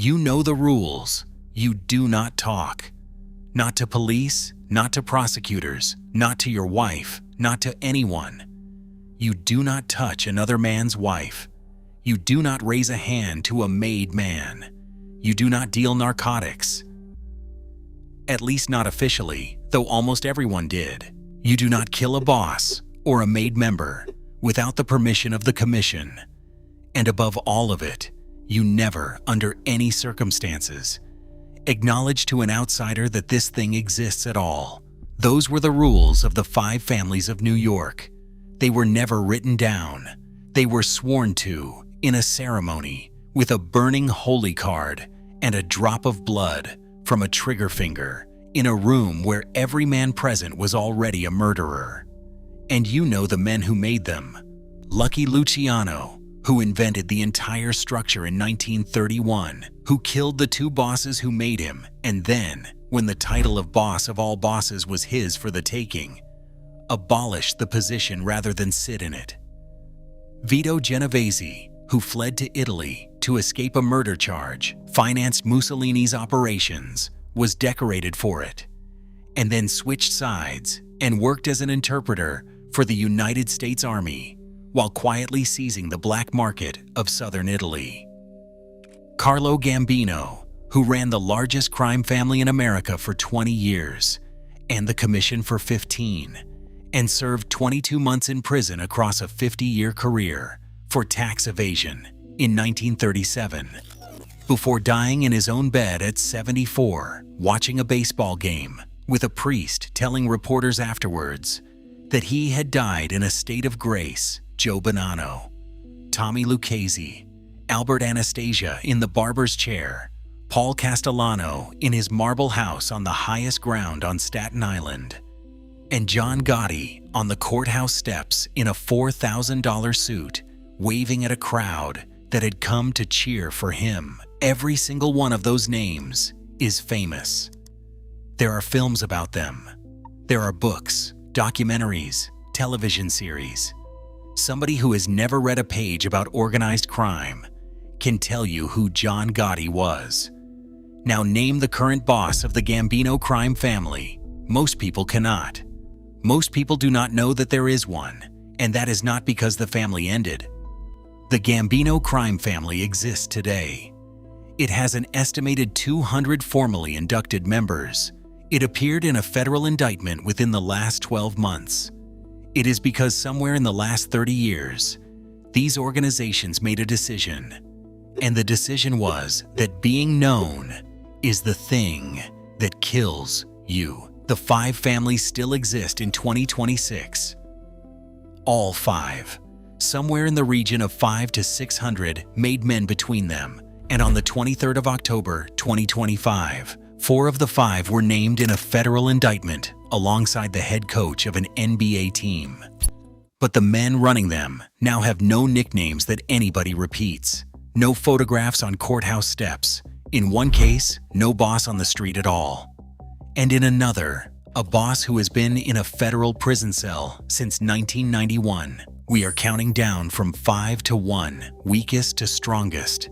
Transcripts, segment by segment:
You know the rules. You do not talk. Not to police, not to prosecutors, not to your wife, not to anyone. You do not touch another man's wife. You do not raise a hand to a made man. You do not deal narcotics. At least not officially, though almost everyone did. You do not kill a boss or a made member without the permission of the commission. And above all of it, you never, under any circumstances, acknowledge to an outsider that this thing exists at all. Those were the rules of the 5 families of New York. They were never written down. They were sworn to in a ceremony with a burning holy card and a drop of blood from a trigger finger in a room where every man present was already a murderer. And you know the men who made them. Lucky Luciano, who invented the entire structure in 1931, who killed the 2 bosses who made him, and then, when the title of boss of all bosses was his for the taking, abolished the position rather than sit in it. Vito Genovese, who fled to Italy to escape a murder charge, financed Mussolini's operations, was decorated for it, and then switched sides and worked as an interpreter for the United States Army, while quietly seizing the black market of southern Italy. Carlo Gambino, who ran the largest crime family in America for 20 years, and the commission for 15, and served 22 months in prison across a 50-year career for tax evasion in 1937, before dying in his own bed at 74, watching a baseball game, with a priest telling reporters afterwards that he had died in a state of grace. Joe Bonanno, Tommy Lucchese, Albert Anastasia in the barber's chair, Paul Castellano in his marble house on the highest ground on Staten Island, and John Gotti on the courthouse steps in a $4,000 suit, waving at a crowd that had come to cheer for him. Every single one of those names is famous. There are films about them. There are books, documentaries, television series. Somebody who has never read a page about organized crime can tell you who John Gotti was. Now name the current boss of the Gambino crime family. Most people cannot. Most people do not know that there is one, and that is not because the family ended. The Gambino crime family exists today. It has an estimated 200 formally inducted members. It appeared in a federal indictment within the last 12 months. It is because somewhere in the last 30 years, these organizations made a decision, and the decision was that being known is the thing that kills you. The 5 families still exist in 2026. All 5, somewhere in the region of 500 to 600 made men between them, and on the 23rd of October, 2025, 4 of the 5 were named in a federal indictment alongside the head coach of an NBA team. But the men running them now have no nicknames that anybody repeats, no photographs on courthouse steps. In one case, no boss on the street at all. And in another, a boss who has been in a federal prison cell since 1991. We are counting down from 5 to 1, weakest to strongest.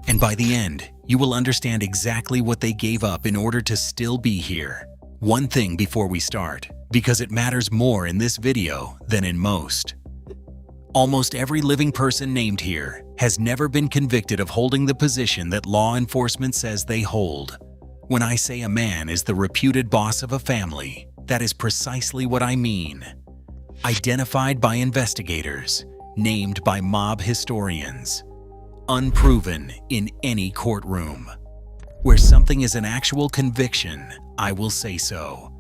And by the end, you will understand exactly what they gave up in order to still be here. One thing before we start, because it matters more in this video than in most. Almost every living person named here has never been convicted of holding the position that law enforcement says they hold. When I say a man is the reputed boss of a family, that is precisely what I mean. Identified by investigators, named by mob historians, unproven in any courtroom. Where something is an actual conviction, I will say so.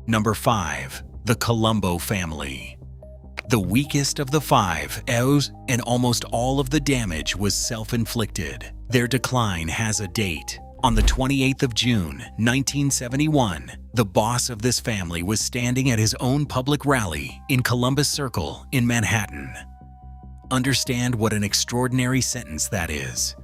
Number 5, the Colombo family. The weakest of the 5, and almost all of the damage was self-inflicted. Their decline has a date. On the 28th of June, 1971, the boss of this family was standing at his own public rally in Columbus Circle in Manhattan. Understand what an extraordinary sentence that is.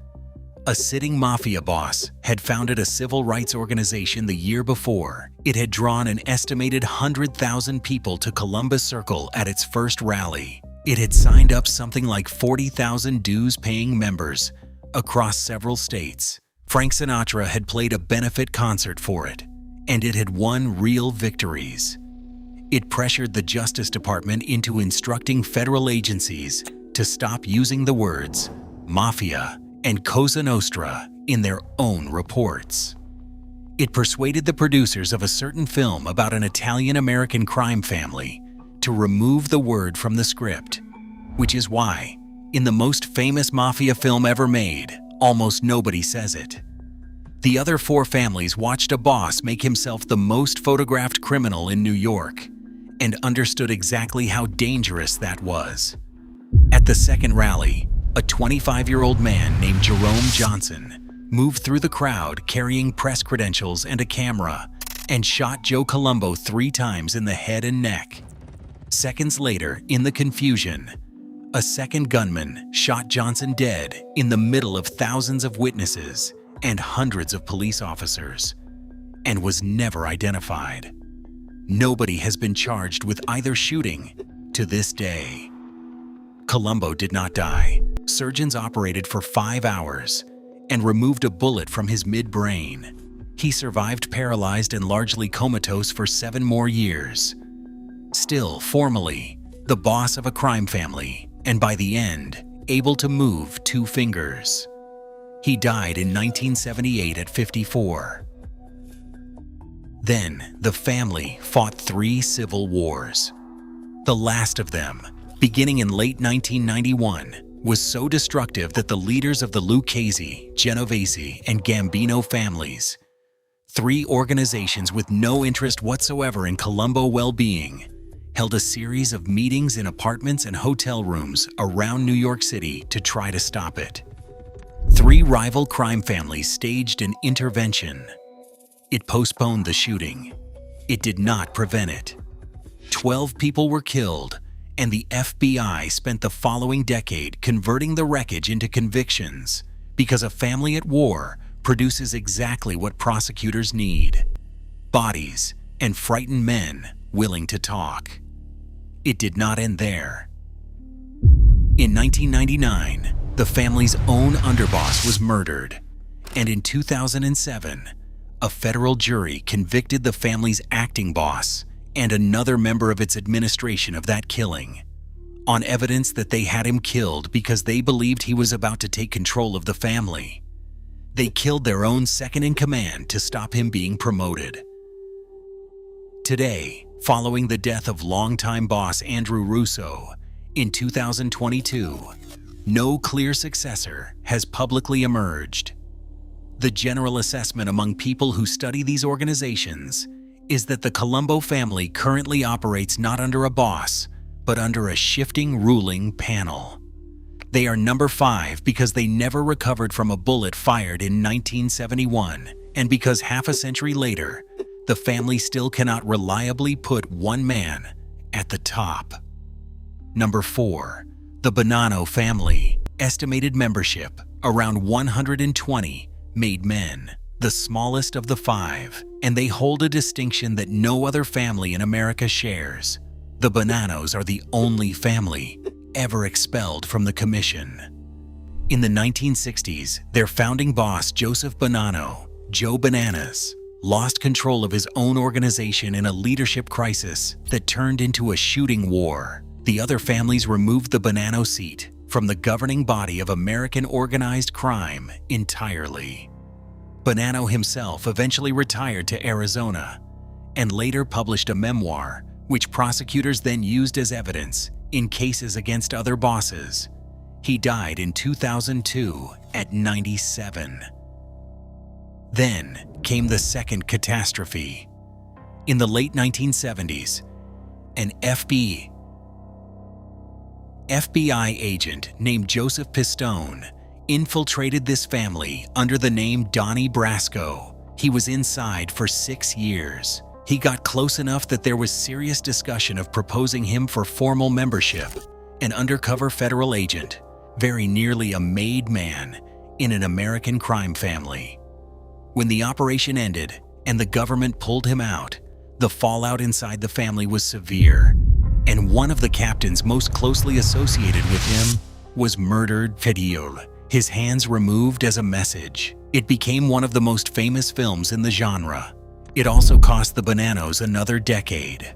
A sitting mafia boss had founded a civil rights organization the year before. It had drawn an estimated 100,000 people to Columbus Circle at its first rally. It had signed up something like 40,000 dues-paying members across several states. Frank Sinatra had played a benefit concert for it, and it had won real victories. It pressured the Justice Department into instructing federal agencies to stop using the words mafia and Cosa Nostra in their own reports. It persuaded the producers of a certain film about an Italian-American crime family to remove the word from the script, which is why, in the most famous mafia film ever made, almost nobody says it. The other four families watched a boss make himself the most photographed criminal in New York and understood exactly how dangerous that was. At the second rally, a 25-year-old man named Jerome Johnson moved through the crowd carrying press credentials and a camera and shot Joe Colombo 3 times in the head and neck. Seconds later, in the confusion, a second gunman shot Johnson dead in the middle of thousands of witnesses and hundreds of police officers, and was never identified. Nobody has been charged with either shooting to this day. Colombo did not die. Surgeons operated for 5 hours and removed a bullet from his midbrain. He survived paralyzed and largely comatose for 7 more years. Still, formally, the boss of a crime family, and by the end, able to move 2 fingers. He died in 1978 at 54. Then, the family fought 3 civil wars. The last of them, beginning in late 1991, was so destructive that the leaders of the Lucchese, Genovese, and Gambino families, 3 organizations with no interest whatsoever in Colombo well-being, held a series of meetings in apartments and hotel rooms around New York City to try to stop it. 3 rival crime families staged an intervention. It postponed the shooting. It did not prevent it. 12 people were killed, and the FBI spent the following decade converting the wreckage into convictions, because a family at war produces exactly what prosecutors need: bodies and frightened men willing to talk. It did not end there. In 1999, the family's own underboss was murdered, and in 2007, a federal jury convicted the family's acting boss and another member of its administration of that killing, on evidence that they had him killed because they believed he was about to take control of the family. They killed their own second-in-command to stop him being promoted. Today, following the death of longtime boss Andrew Russo in 2022, no clear successor has publicly emerged. The general assessment among people who study these organizations is that the Colombo family currently operates not under a boss, but under a shifting ruling panel. They are number 5 because they never recovered from a bullet fired in 1971, and because half a century later, the family still cannot reliably put one man at the top. Number 4, the Bonanno family. Estimated membership, around 120 made men, the smallest of the 5, and they hold a distinction that no other family in America shares. The Bonannos are the only family ever expelled from the commission. In the 1960s, their founding boss, Joseph Bonanno, Joe Bananas, lost control of his own organization in a leadership crisis that turned into a shooting war. The other families removed the Bonanno seat from the governing body of American organized crime entirely. Bonanno himself eventually retired to Arizona and later published a memoir, which prosecutors then used as evidence in cases against other bosses. He died in 2002 at 97. Then came the second catastrophe. In the late 1970s, an FBI agent named Joseph Pistone infiltrated this family under the name Donnie Brasco. He was inside for 6 years. He got close enough that there was serious discussion of proposing him for formal membership. An undercover federal agent, very nearly a made man in an American crime family. When the operation ended and the government pulled him out, the fallout inside the family was severe, and one of the captains most closely associated with him was murdered. Fediol his hands removed as a message. It became one of the most famous films in the genre. It also cost the Bonannos another decade.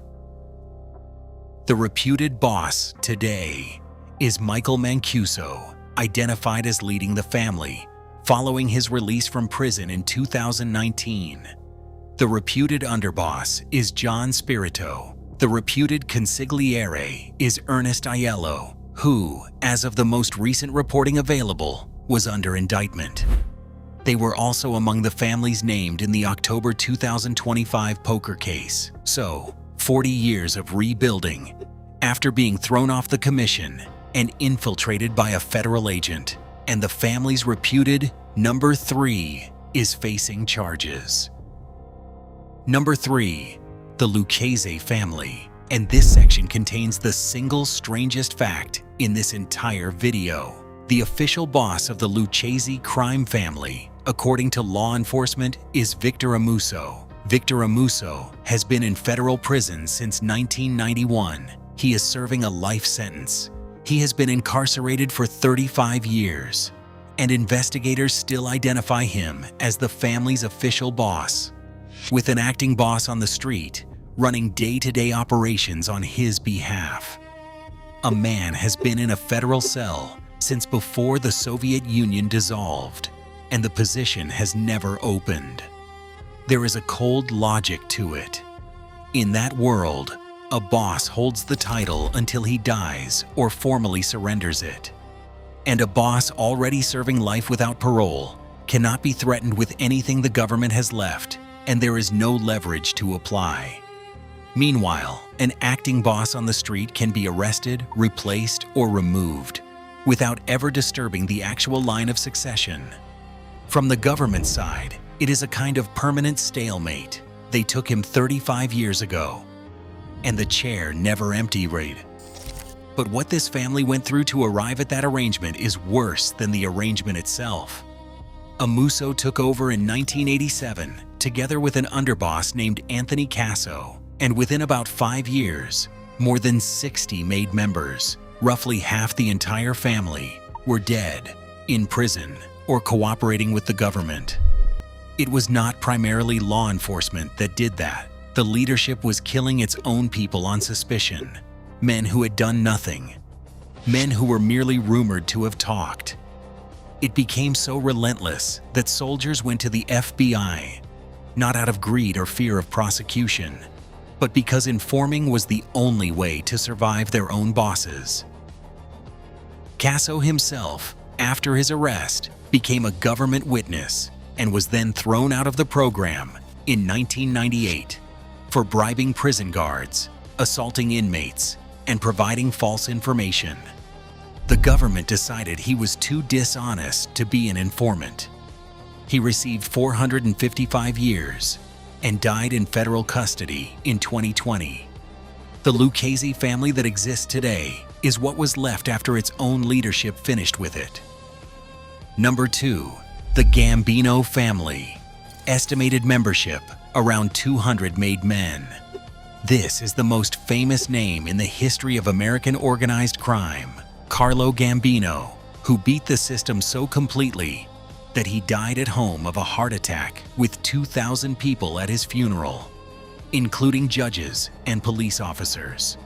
The reputed boss today is Michael Mancuso, identified as leading the family, following his release from prison in 2019. The reputed underboss is John Spirito. The reputed consigliere is Ernest Aiello, who, as of the most recent reporting available, was under indictment. They were also among the families named in the October 2025 poker case. So, 40 years of rebuilding after being thrown off the commission and infiltrated by a federal agent, and the family's reputed number 3 is facing charges. Number 3, the Lucchese family. And this section contains the single strangest fact in this entire video. The official boss of the Lucchese crime family, according to law enforcement, is Victor Amuso. Victor Amuso has been in federal prison since 1991. He is serving a life sentence. He has been incarcerated for 35 years, and investigators still identify him as the family's official boss, with an acting boss on the street running day-to-day operations on his behalf. A man has been in a federal cell since before the Soviet Union dissolved, and the position has never opened. There is a cold logic to it. In that world, a boss holds the title until he dies or formally surrenders it. And a boss already serving life without parole cannot be threatened with anything the government has left, and there is no leverage to apply. Meanwhile, an acting boss on the street can be arrested, replaced, or removed without ever disturbing the actual line of succession. From the government side, it is a kind of permanent stalemate. They took him 35 years ago, and the chair never emptied. But what this family went through to arrive at that arrangement is worse than the arrangement itself. Amuso took over in 1987, together with an underboss named Anthony Casso, and within about 5 years, more than 60 made members, roughly half the entire family, were dead, in prison, or cooperating with the government. It was not primarily law enforcement that did that. The leadership was killing its own people on suspicion, men who had done nothing, men who were merely rumored to have talked. It became so relentless that soldiers went to the FBI, not out of greed or fear of prosecution, but because informing was the only way to survive their own bosses. Casso himself, after his arrest, became a government witness and was then thrown out of the program in 1998 for bribing prison guards, assaulting inmates, and providing false information. The government decided he was too dishonest to be an informant. He received 455 years and died in federal custody in 2020. The Lucchese family that exists today is what was left after its own leadership finished with it. Number 2, the Gambino family. Estimated membership, around 200 made men. This is the most famous name in the history of American organized crime, Carlo Gambino, who beat the system so completely that he died at home of a heart attack with 2,000 people at his funeral, including judges and police officers.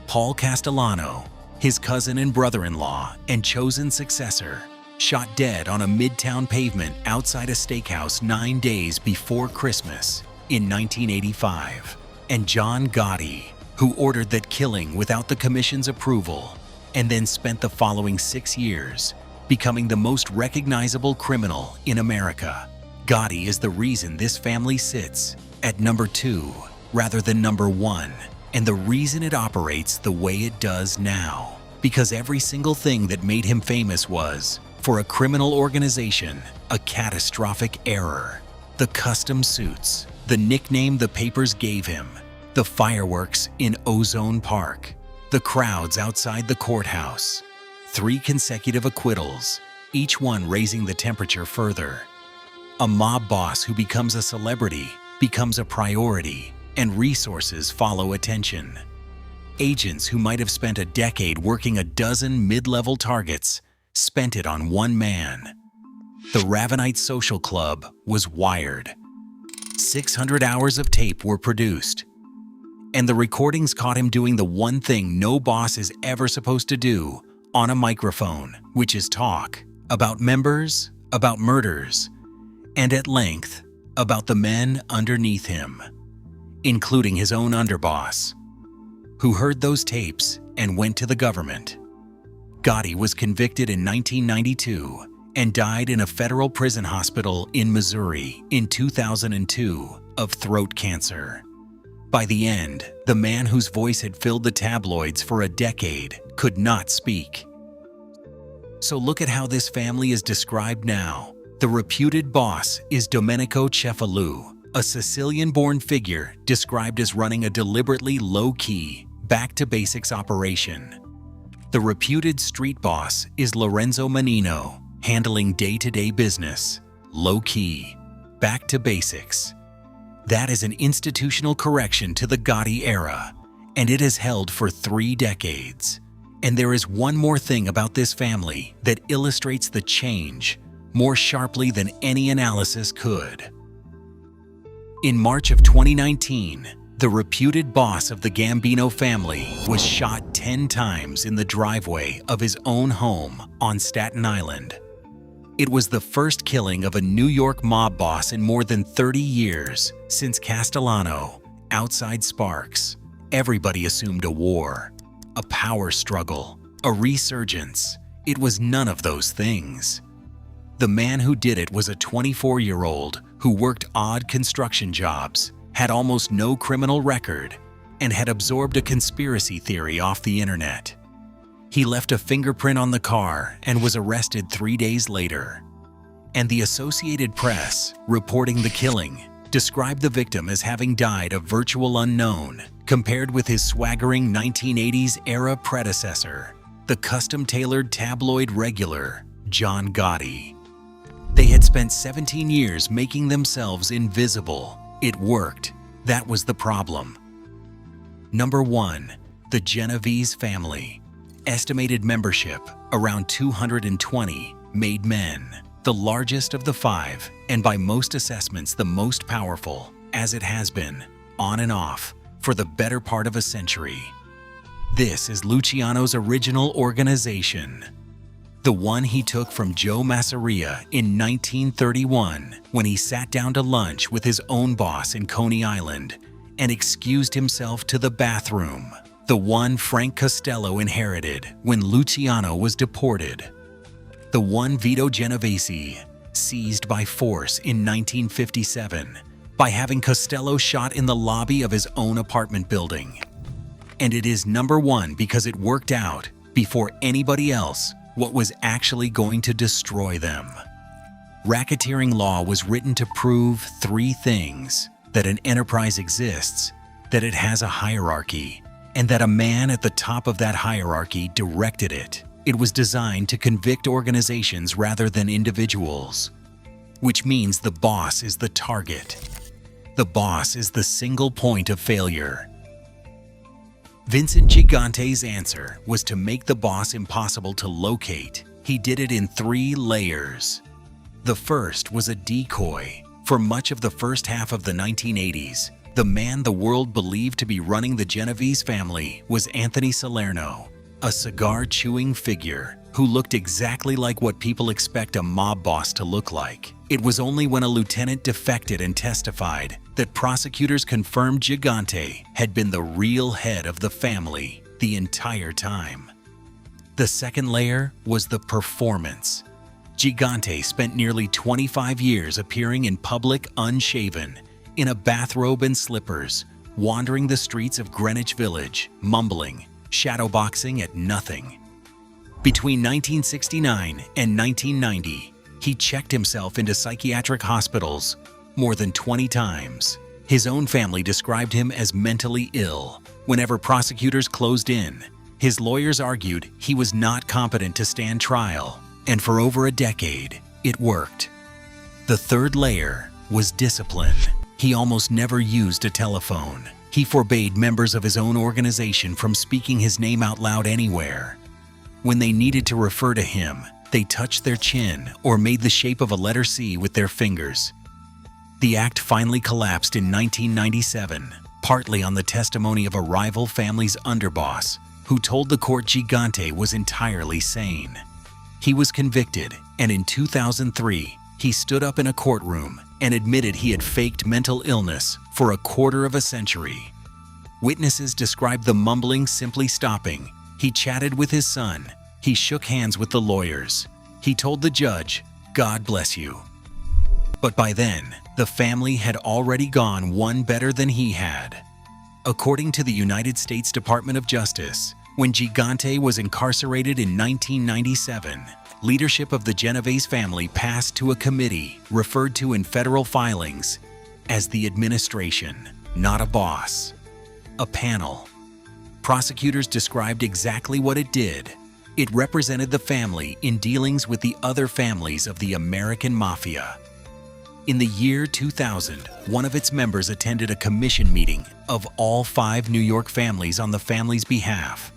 Paul Castellano, his cousin and brother-in-law and chosen successor, shot dead on a midtown pavement outside a steakhouse 9 days before Christmas in 1985. And John Gotti, who ordered that killing without the commission's approval, and then spent the following 6 years becoming the most recognizable criminal in America. Gotti is the reason this family sits at number 2 rather than number 1, and the reason it operates the way it does now. Because every single thing that made him famous was, for a criminal organization, a catastrophic error. The custom suits, the nickname the papers gave him, the fireworks in Ozone Park, the crowds outside the courthouse, 3 consecutive acquittals, each one raising the temperature further. A mob boss who becomes a celebrity becomes a priority, and resources follow attention. Agents who might have spent a decade working a dozen mid-level targets spent it on one man. The Ravenite Social Club was wired. 600 hours of tape were produced. And the recordings caught him doing the one thing no boss is ever supposed to do on a microphone, which is talk about members, about murders, and at length about the men underneath him, including his own underboss, who heard those tapes and went to the government. Gotti was convicted in 1992 and died in a federal prison hospital in Missouri in 2002 of throat cancer. By the end, the man whose voice had filled the tabloids for a decade could not speak. So look at how this family is described now. The reputed boss is Domenico Cefalù, a Sicilian-born figure described as running a deliberately low-key, back-to-basics operation. The reputed street boss is Lorenzo Menino, handling day-to-day business, low-key, back-to-basics. That is an institutional correction to the Gotti era, and it has held for 3 decades. And there is one more thing about this family that illustrates the change more sharply than any analysis could. In March of 2019, the reputed boss of the Gambino family was shot 10 times in the driveway of his own home on Staten Island. It was the first killing of a New York mob boss in more than 30 years since Castellano, outside Sparks. Everybody assumed a war, a power struggle, a resurgence. It was none of those things. The man who did it was a 24-year-old who worked odd construction jobs, had almost no criminal record, and had absorbed a conspiracy theory off the internet. He left a fingerprint on the car and was arrested 3 days later. And the Associated Press, reporting the killing, described the victim as having died a virtual unknown compared with his swaggering 1980s-era predecessor, the custom-tailored tabloid regular, John Gotti. They had spent 17 years making themselves invisible. It worked. That was the problem. Number 1. The Genovese family. Estimated membership, around 220, made men. The largest of the 5, and by most assessments the most powerful, as it has been, on and off, for the better part of a century. This is Luciano's original organization. The one he took from Joe Masseria in 1931 when he sat down to lunch with his own boss in Coney Island and excused himself to the bathroom. The one Frank Costello inherited when Luciano was deported. The one Vito Genovese seized by force in 1957 by having Costello shot in the lobby of his own apartment building. And it is number 1 because it worked out, before anybody else, what was actually going to destroy them. Racketeering law was written to prove 3 things: that an enterprise exists, that it has a hierarchy, and that a man at the top of that hierarchy directed it. It was designed to convict organizations rather than individuals, which means the boss is the target. The boss is the single point of failure. Vincent Gigante's answer was to make the boss impossible to locate. He did it in 3 layers. The first was a decoy. For much of the first half of the 1980s, the man the world believed to be running the Genovese family was Anthony Salerno, a cigar-chewing figure who looked exactly like what people expect a mob boss to look like. It was only when a lieutenant defected and testified that prosecutors confirmed Gigante had been the real head of the family the entire time. The second layer was the performance. Gigante spent nearly 25 years appearing in public unshaven, in a bathrobe and slippers, wandering the streets of Greenwich Village, mumbling, shadowboxing at nothing. Between 1969 and 1990, he checked himself into psychiatric hospitals more than 20 times. His own family described him as mentally ill. Whenever prosecutors closed in, his lawyers argued he was not competent to stand trial, and for over a decade, it worked. The third layer was discipline. He almost never used a telephone. He forbade members of his own organization from speaking his name out loud anywhere. When they needed to refer to him, They touched their chin or made the shape of a letter C with their fingers. The act finally collapsed in 1997, partly on the testimony of a rival family's underboss, who told the court Gigante was entirely sane. He was convicted, and in 2003, he stood up in a courtroom and admitted he had faked mental illness for a quarter of a century. Witnesses described the mumbling simply stopping. He chatted with his son. He shook hands with the lawyers. He told the judge, "God bless you." But by then, the family had already gone one better than he had. According to the United States Department of Justice, when Gigante was incarcerated in 1997, leadership of the Genovese family passed to a committee referred to in federal filings as the administration, not a boss. A panel. Prosecutors described exactly what it did. It represented the family in dealings with the other families of the American Mafia. In the year 2000, one of its members attended a commission meeting of all 5 New York families on the family's behalf.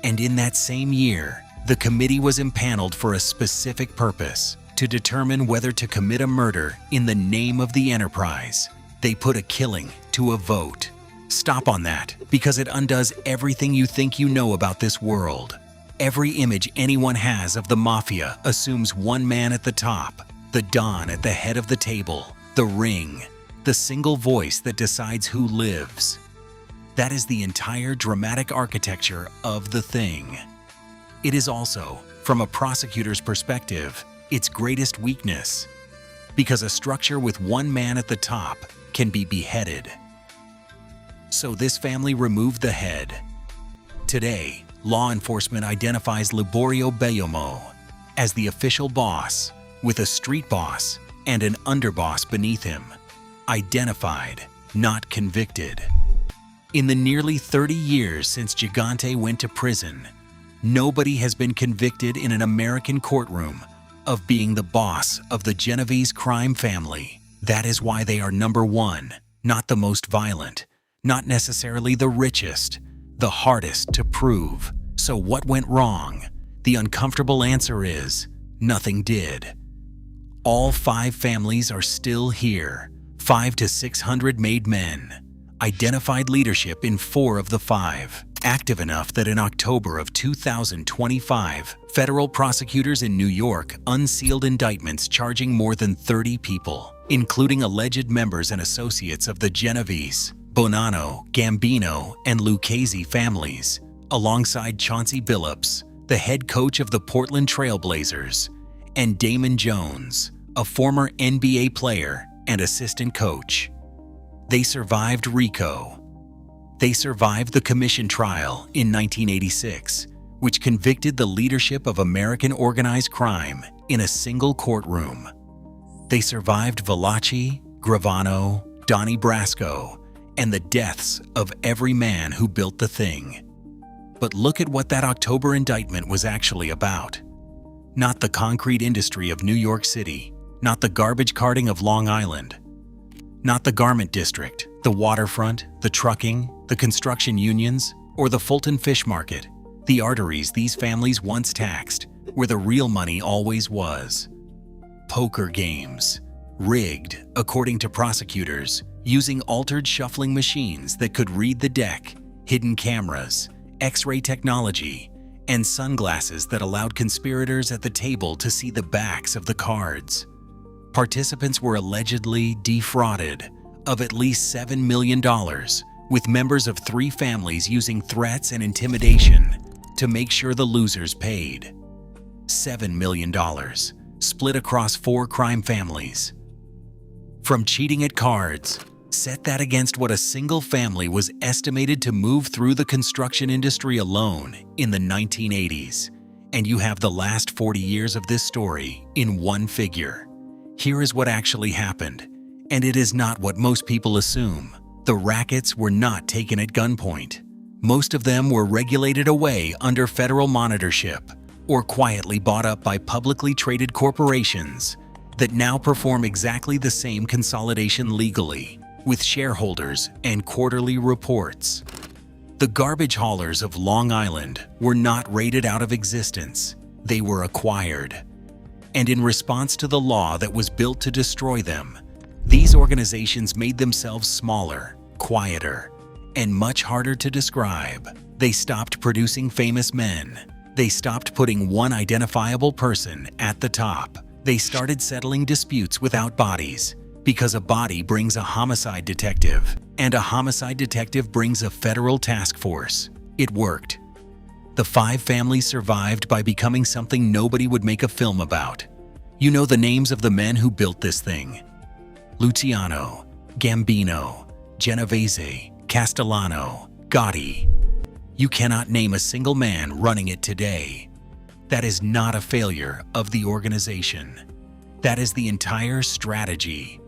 And in that same year, the committee was impaneled for a specific purpose: to determine whether to commit a murder in the name of the enterprise. They put a killing to a vote. Stop on that, because it undoes everything you think you know about this world. Every image anyone has of the Mafia assumes one man at the top, the Don at the head of the table, the ring, the single voice that decides who lives. That is the entire dramatic architecture of the thing. It is also, from a prosecutor's perspective, its greatest weakness, because a structure with one man at the top can be beheaded. So this family removed the head. Today, law enforcement identifies Liborio Bellomo as the official boss, with a street boss and an underboss beneath him. Identified, not convicted. In the nearly 30 years since Gigante went to prison, nobody has been convicted in an American courtroom of being the boss of the Genovese crime family. That is why they are number one, not the most violent, not necessarily the richest, the hardest to prove. So what went wrong? The uncomfortable answer is, nothing did. All 5 families are still here, 5 to 600 made men. Identified leadership in 4 of the 5. Active enough that in October of 2025, federal prosecutors in New York unsealed indictments charging more than 30 people, including alleged members and associates of the Genovese, Bonanno, Gambino, and Lucchese families, alongside Chauncey Billups, the head coach of the Portland Trail Blazers, and Damon Jones, a former NBA player and assistant coach. They survived RICO. They survived the commission trial in 1986, which convicted the leadership of American organized crime in a single courtroom. They survived Valachi, Gravano, Donnie Brasco, and the deaths of every man who built the thing. But look at what that October indictment was actually about. Not the concrete industry of New York City, not the garbage carting of Long Island, not the garment district, the waterfront, the trucking, the construction unions, or the Fulton Fish Market, the arteries these families once taxed, where the real money always was. Poker games, rigged, according to prosecutors, using altered shuffling machines that could read the deck, hidden cameras, X-ray technology, and sunglasses that allowed conspirators at the table to see the backs of the cards. Participants were allegedly defrauded of at least $7 million, with members of 3 families using threats and intimidation to make sure the losers paid. $7 million, split across 4 crime families. From cheating at cards, set that against what a single family was estimated to move through the construction industry alone in the 1980s, and you have the last 40 years of this story in one figure. Here is what actually happened, and it is not what most people assume. The rackets were not taken at gunpoint. Most of them were regulated away under federal monitorship or quietly bought up by publicly traded corporations that now perform exactly the same consolidation legally, with shareholders and quarterly reports. The garbage haulers of Long Island were not raided out of existence. they were acquired. And in response to the law that was built to destroy them, these organizations made themselves smaller, quieter, and much harder to describe. They stopped producing famous men. They stopped putting one identifiable person at the top. They started settling disputes without bodies, because a body brings a homicide detective, and a homicide detective brings a federal task force. It worked. The 5 families survived by becoming something nobody would make a film about. You know the names of the men who built this thing: Luciano, Gambino, Genovese, Castellano, Gotti. You cannot name a single man running it today. That is not a failure of the organization. That is the entire strategy.